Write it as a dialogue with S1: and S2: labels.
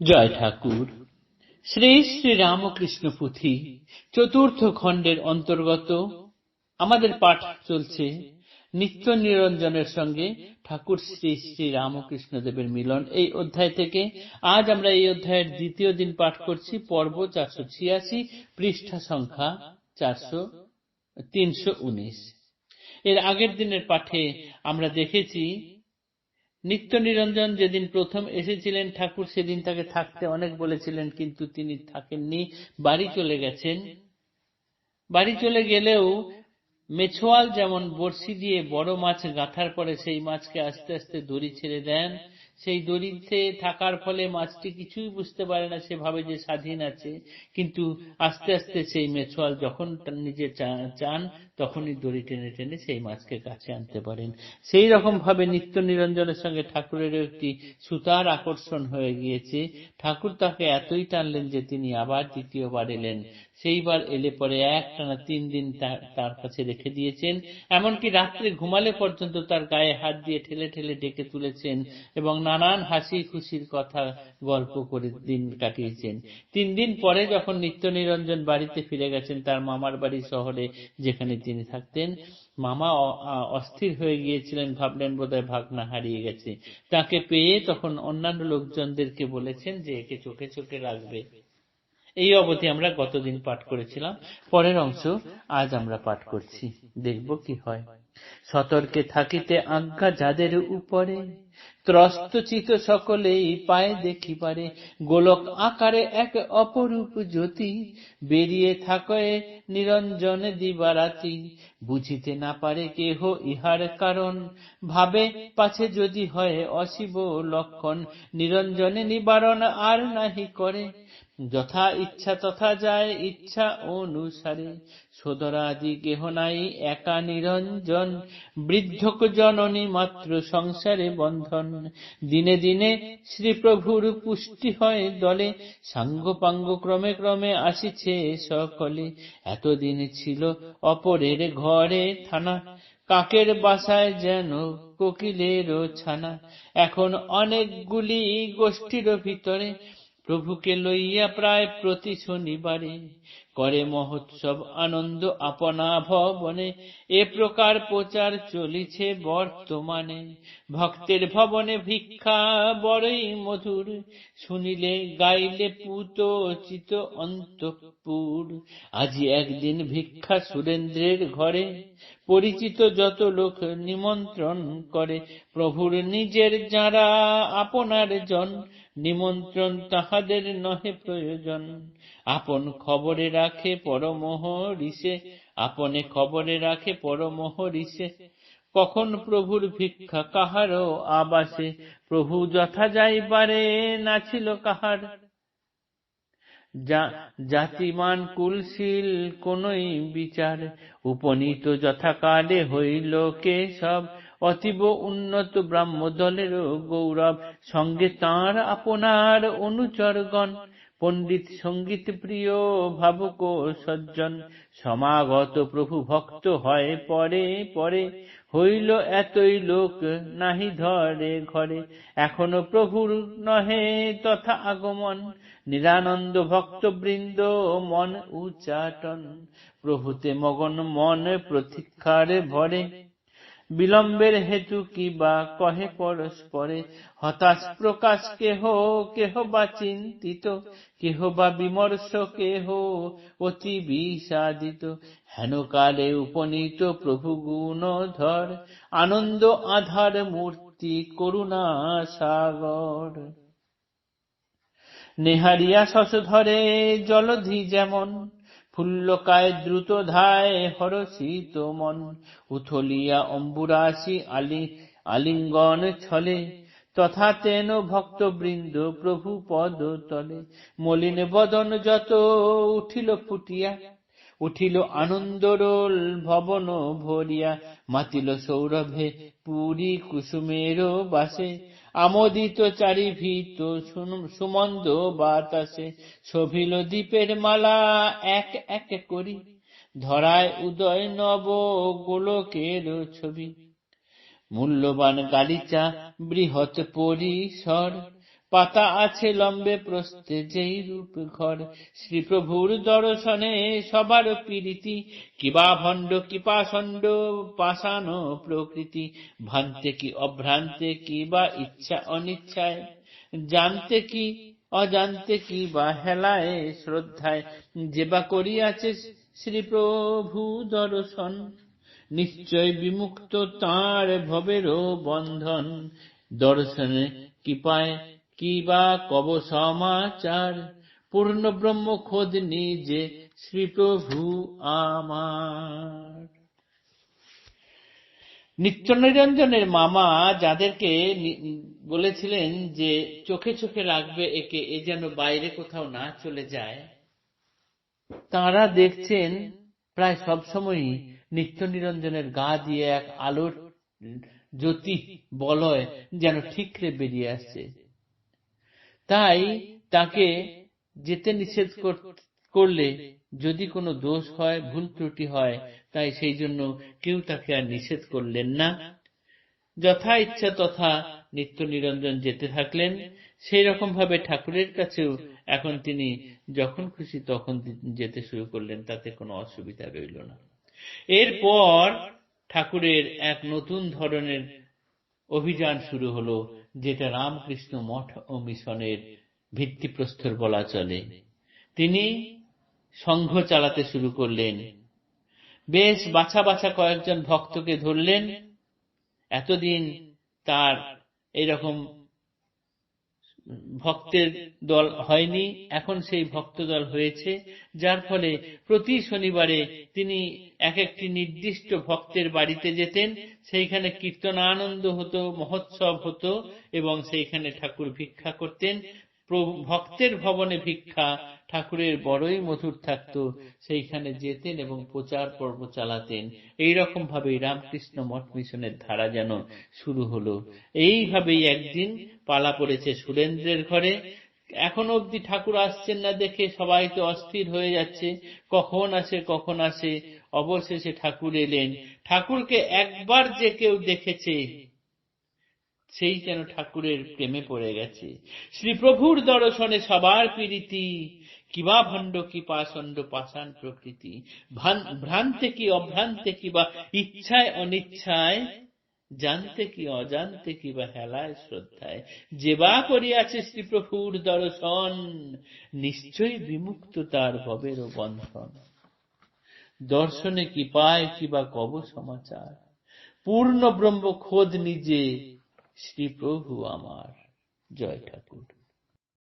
S1: জয় ঠাকুর। শ্রী শ্রী রামকৃষ্ণ পুঁথি চতুর্থ খণ্ডের অন্তর্গত আমাদের পাঠ চলছে নিত্য নিরঞ্জনের সঙ্গে ঠাকুর শ্রী শ্রী রামকৃষ্ণ দেবের মিলন, এই অধ্যায় থেকে। আজ আমরা এই অধ্যায়ের দ্বিতীয় দিন পাঠ করছি, পর্ব 486, পৃষ্ঠা সংখ্যা 319। এর আগের দিনের পাঠে আমরা দেখেছি নিত্য নিরঞ্জন যেদিন প্রথম এসেছিলেন ঠাকুর সেদিন তাকে থাকতে অনেক বলেছিলেন, কিন্তু তিনি থাকেননি, বাড়ি চলে গেছেন। বাড়ি চলে গেলেও মেছোয়াল যেমন বড়শি দিয়ে বড় মাছ গাঁথার পরে সেই মাছকে আস্তে আস্তে দড়ি ছেড়ে দেন, সেই দড়িতে থাকার ফলে মাছটি কিছুই বুঝতে পারে না, সে ভাবে যে স্বাধীন আছে, কিন্তু আস্তে আস্তে সেই মেছোয়াল যখন নিজে চান তখনই দড়ি টেনে টেনে সেই মাছকে কাছে আনতে পারেন। সেই রকম ভাবে নিত্য নিরঞ্জনের সঙ্গে ঠাকুরের একটি সুতার আকর্ষণ হয়ে গিয়েছে। ঠাকুর তাকে এতই টানলেন যে তিনি আবার দ্বিতীয়বার এলেন। সেইবার এলে পরে একটানা 3 দিন তার কাছে রেখে দিয়েছেন, এমনকি রাত্রে ঘুমালে পর্যন্ত তার গায়ে হাত দিয়ে ঠেলে ঠেলে ডেকে তুলেছেন এবং নানান হাসি খুশির কথা গল্প করে দিন কাটিয়েছেন। 3 দিন পরে যখন নিত্য নিরঞ্জন বাড়িতে ফিরে গেছেন, তার মামার বাড়ি শহরে যেখানে তিনি থাকতেন, মামা অস্থির হয়ে গিয়েছিলেন, ভাবলেন বোধহয় ভাগনা হারিয়ে গেছে। তাকে পেয়ে তখন অন্যান্য লোকজনদেরকে বলেছেন যে একে চোখে চোখে রাখবে। এই অবধি আমরা গতদিন পাঠ করেছিলাম, পরের অংশ আজ আমরা পাঠ করছি, দেখব কি হয়। সতর্কে থাকিতে আজ্ঞা যাদের উপরে, ত্রস্তচিত সকলেই পায় দেখিবারে, গোলক আকারে এক অপরূপ জ্যোতি, বেরিয়ে থাকে নিরঞ্জন দিবারাতি, বুঝিতে না পারে কেহ ইহার কারণ, ভাবে পাছে যদি হয় অশিব লক্ষণ, নিরঞ্জনে নিবারণ আর নাহি করে, যথা ইচ্ছা তথা যায় ইচ্ছা অনুসারে, সদরাদি কেহ নাই একা নিরঞ্জন, বৃদ্ধক জননী মাত্র সংসারে বন্ধন, দিনে দিনে শ্রীপ্রভুর পুষ্টি হয় দলে, সাঙ্গ পাঙ্গ ক্রমে ক্রমে আসিছে সকলে, এতদিন ছিল অপরের ঘরে থানা, কাকের বাসায় যেন কোকিলের ছানা, এখন অনেকগুলি গোষ্ঠীর ভিতরে, প্রভুকে লইয়া প্রায় প্রতি শনিবারে, করে মহোৎসব আনন্দ আপনা ভবনে, এ প্রকার প্রচার চলিছে বর্তমানে, ভক্তের ভবনে ভিক্ষা বড়ই মধুর, শুনিলে গাইলে পুত চিত অন্তঃপুর, আজি একদিন ভিক্ষা সুরেন্দ্রের ঘরে, পরিচিত যত লোক নিমন্ত্রণ করে, প্রভুর নিজের যারা আপনার জন, নিমন্ত্রণ তাহাদের নহে প্রয়োজন, আপন খবরে রাখে পরমহরিষে, আপনে খবরে রাখে পরমহরিষে, কখন প্রভুর ভিক্ষা কাহারও আবাসে, প্রভু যথা যাইবারে না ছিল কাহার, জাতিমান কুলশীল কোনই বিচার, উপনীত যথাকালে হইল কে সব, অতীব উন্নত ব্রাহ্মদলের গৌরব, সঙ্গে তাঁর আপনার অনুচরগণ, পণ্ডিত সঙ্গীত প্রিয় ভাবুক সজ্জন, সমাগত প্রভু ভক্ত হয় পরে পরে, হইল এতই লোক নাহি ধরে ঘরে, এখনো প্রভুর নহে তথা আগমন, নিরানন্দ ভক্তবৃন্দ মন উচ্চাটন, প্রভুতে মগন মন প্রতীক্ষারে ভরে, বিলম্বের হেতু কি বা কহে পরস্পরে, হতাশ প্রকাশ কেহ কেহ বা চিন্তিত, কেহ বা বিমর্ষ কেহ অতি বিষাদিত, হেন কালে উপনীত প্রভু গুণধর, আনন্দ আধার মূর্তি করুণা সাগর, নেহারিয়া শশধরে জলধি যেমন, ফুল্লকায় দ্রুত ধায় হরষিত মন, উথলিয়া অম্বুরাশি আলিঙ্গন ছলে, তথা তেন ভক্তবৃন্দ প্রভু পদ তলে, মলিন বদন যত উঠিল ফুটিয়া, উঠিল আনন্দরোল ভবন ভরিয়া, মাতিল সৌরভে পুরী কুসুমের বাসে, আমোদিত চারিভীত সুমন্দ বাতাসে, শোভিল দীপের মালা এক এক করি, ধরায় উদয় নব গোলকের ছবি, মূল্যবান গালিচা বৃহৎ পরিসর, পাতা আছে লম্বে প্রস্থে যেই রূপ ঘর। শ্রীপ্রভুর দর্শনে সবার প্রীতি, কিবা ভণ্ড কি পাষণ্ড পাষাণ প্রকৃতি। ভ্রান্তে কি অভ্রান্তে কি বা ইচ্ছা অনিচ্ছায়, জানতে কি অজান্তে কি বা হেলায় শ্রদ্ধায়। যে বা করিয়াছে শ্রীপ্রভু দর্শন, নিশ্চয় বিমুক্ত তাঁর ভবেরও বন্ধন। দর্শনে কি পায় কি বা কব সমাচার, পূর্ণ ব্রহ্ম খোদ নিজে শ্রীপ্রভু আমার। নিত্যনিরঞ্জনের মামা যাদেরকে বলেছিলেন যে চোখে চোখে রাখবে একে, এ যেন বাইরে কোথাও না চলে যায়, তাঁরা দেখছেন প্রায় সবসময়ই নিত্যনিরঞ্জনের গা দিয়ে এক আলোর জ্যোতি বলয় যেন ঠিকরে বেরিয়ে আসছে। তাই তাকে যেতে নিষেধ করলে যদি কোনো দোষ হয়, ভুল ত্রুটি হয়, তাই সেই জন্য কেউ তাকে আর নিষেধ করলেন না। যথা ইচ্ছা তথা নিত্য নিরঞ্জন যেতে থাকলেন। সেই রকম ভাবে ঠাকুরের কাছেও এখন তিনি যখন খুশি তখন যেতে শুরু করলেন, তাতে কোনো অসুবিধা রইল না। এরপর ঠাকুরের এক নতুন ধরনের অভিযান শুরু হলো, যেটা রামকৃষ্ণ মঠ ও মিশনের ভিত্তিপ্রস্তর বলা চলে। তিনি সংঘ চালাতে শুরু করলেন। বেশ বাছা বাছা কয়েকজন ভক্তকে ধরলেন। এতদিন তার এইরকম ভক্তের দল হয়নি, এখন সেই ভক্ত দল হয়েছে, যার ফলে প্রতি শনিবারে তিনি এক একটি নির্দিষ্ট ভক্তের বাড়িতে যেতেন। সেইখানে কীর্তনানন্দ হতো, মহোৎসব হতো এবং সেইখানে ঠাকুর ভিক্ষা করতেন। ভক্তের ভবনে ভিক্ষা ঠাকুরের বড়ই মধুর থাকত। সেইখানে যেতেন এবং প্রচার পর্ব চালাতেন। এইরকম ভাবেই রামকৃষ্ণ মঠ মিশনের ধারা যেন শুরু হলো। এইভাবেই একদিন পালা পড়েছে সুরেন্দ্রের ঘরে। এখন অবধি ঠাকুর আসছেন না দেখে সবাই তো অস্থির হয়ে যাচ্ছে, কখন আসে কখন আসে। অবশেষে ঠাকুর এলেন। ঠাকুরকে একবার যে কেউ দেখেছে সেই যেন ঠাকুরের প্রেমে পড়ে গেছে। শ্রীপ্রভুর দর্শনে সবার প্রীতি, কিবা ভণ্ড কি পাষণ্ড পাষাণ প্রকৃতি। ভ্রান্তে কি অভ্রান্তে কি বা ইচ্ছায় অনিচ্ছায়, জানতে কি অজান্তে কি বা হেলায় শ্রদ্ধায়। যে বা করিয়াছে শ্রীপ্রভুর দর্শন, নিশ্চয়ই বিমুক্ত তার ভবেরও বন্ধন। দর্শনে কি পায় কি বা কব সমাচার, পূর্ণ ব্রহ্ম খোদ নিজে শ্রীপ্রভু আমার। জয় ঠাকুর।